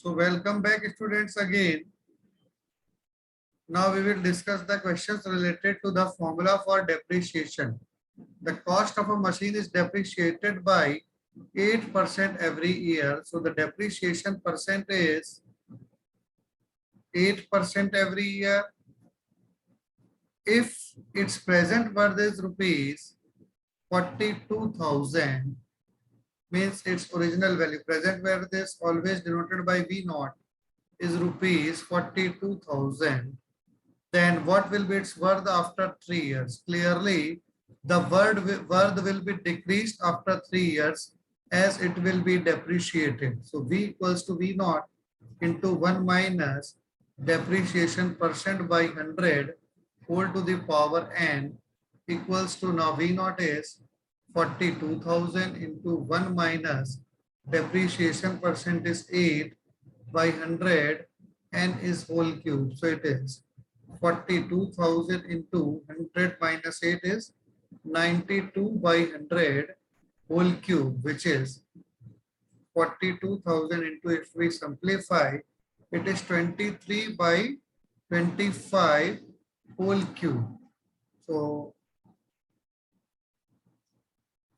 So welcome back students again. Now we will discuss the questions related to the formula for depreciation. The cost of a machine is depreciated by 8% every year. So the depreciation percent is 8% every year. If its present worth is rupees 42,000, means its original value. Present worth is always denoted by V naught, is rupees 42,000. Then what will be its worth after 3 years? Clearly, the worth will be decreased after 3 years as it will be depreciated. So V equals to V naught into 1 minus depreciation percent by 100 whole to the power n equals to, now V naught is 42,000 into 1 minus depreciation percent is 8 by 100, n is whole cube. So it is 42,000 into 100 minus 8 is 92 by 100 whole cube, which is 42,000 into, if we simplify, it is 23 by 25 whole cube. So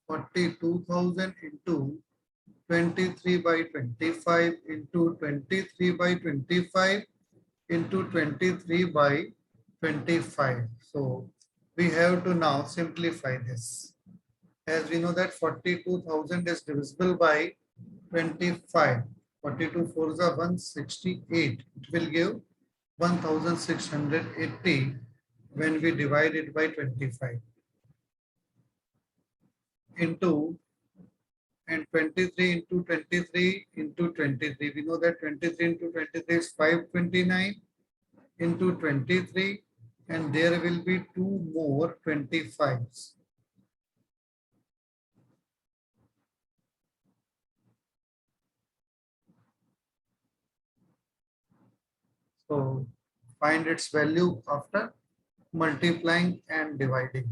42,000 into 23 by 25 into 23 by 25 into 23 by 25. So we have to now simplify this. As we know that 42,000 is divisible by 25. 42 4s are 168. It will give 1,680 when we divide it by 25. Into, and 23 into 23 into 23. We know that 23 into 23 is 529 into 23, and there will be 2 more 25s. So find its value after multiplying and dividing.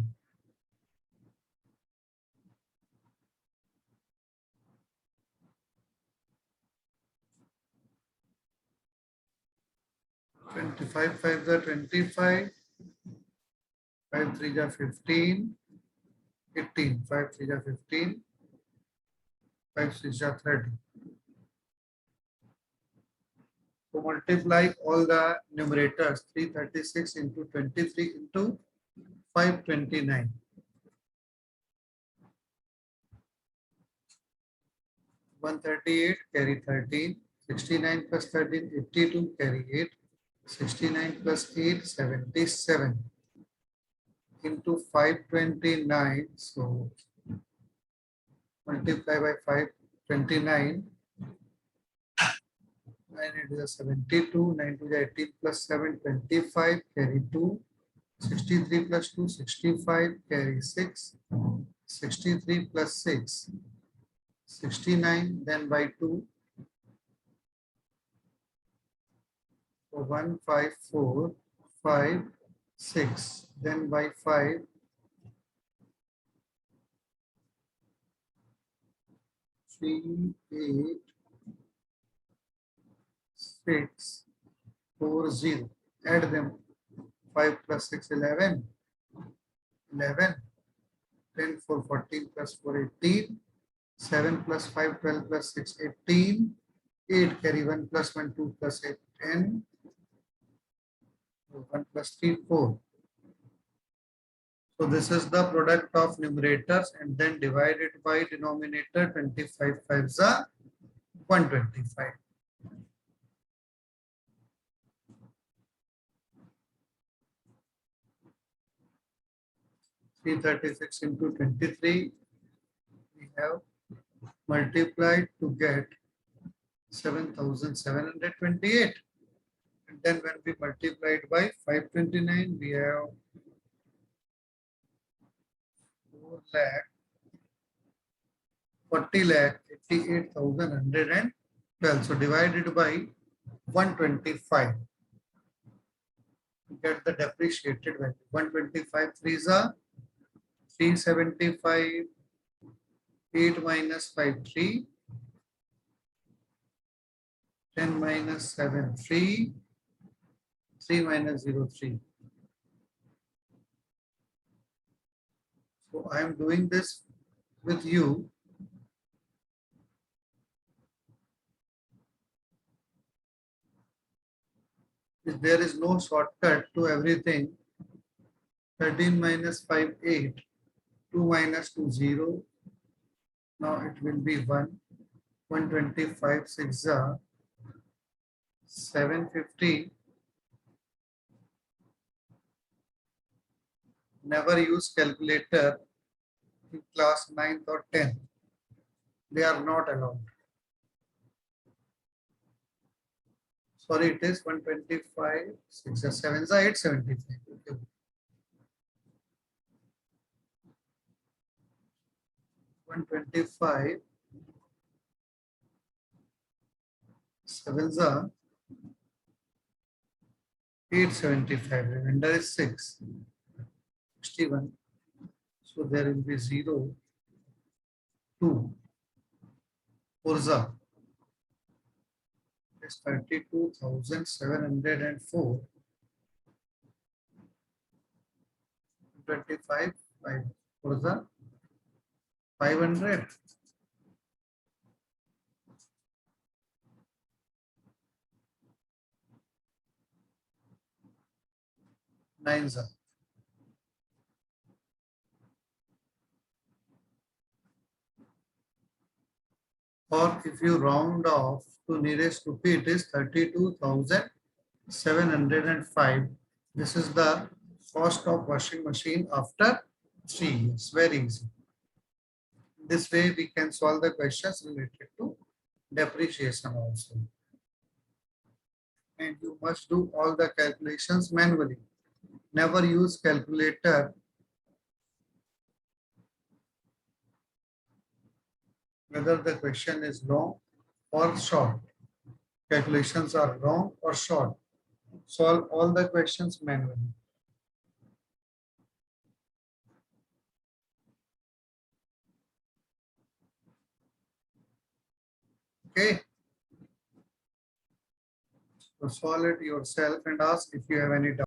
Twenty-five fives are 25, 5 3s are 15, 18, 5 3s are 15, 5 6s are 30. So multiply all the numerators, 336 into 23 into 529. 138 carry 13, 69 plus 13, 82 carry 8, 69 plus 8, 77 into 529. So multiply by 529, and it is a 72, 9 to the 18 plus 7, 25, carry 2, 63 plus 2, 65, carry 6, 63 plus 6, 69, then by 2, so 1, 5, 4, 5, 6, then by 5, 3, 8, 6, 4, 0. Add them. 5 plus 6, 11. 11. 10, 4, 14 plus 4, 18. 7 plus 5, 12 plus 6, 18. 8 carry 1 plus 1, 2 plus 8, 10. 1 plus 3, 4. So this is the product of numerators and then divided by denominator. 25 5s are 125. Three 36 into 23. We have multiplied to get 7,728. And then when we multiply it by 529, we have 4 lakh, 40 lakh, 88,112. So divided by 125. Get the depreciated value. 125 3s are 375, 8 minus 5, 3, 10 minus 7, 3. 3 minus 0, 3. So I am doing this with you. There is no shortcut to everything. 13 minus 5, 8. 2 minus 2, 0. Now it will be 1. 125, 6 are 750. Never use calculator in class 9th or 10th. They are not allowed. Sorry, it is 125, 6 are 7 are 875. Okay. 125, 7 are 875. Remainder is 6. 61. So there will be 0, 2. Forza is 32,704. 25, 5. Forza 500. 9 are. Or if you round off to nearest rupee, it is 32,705. This is the cost of washing machine after 3 years. Very easy. This way we can solve the questions related to depreciation also. And you must do all the calculations manually. Never use calculator whether the question is long or short. Calculations are long or short. Solve all the questions manually. Okay. So solve it yourself and ask if you have any doubt.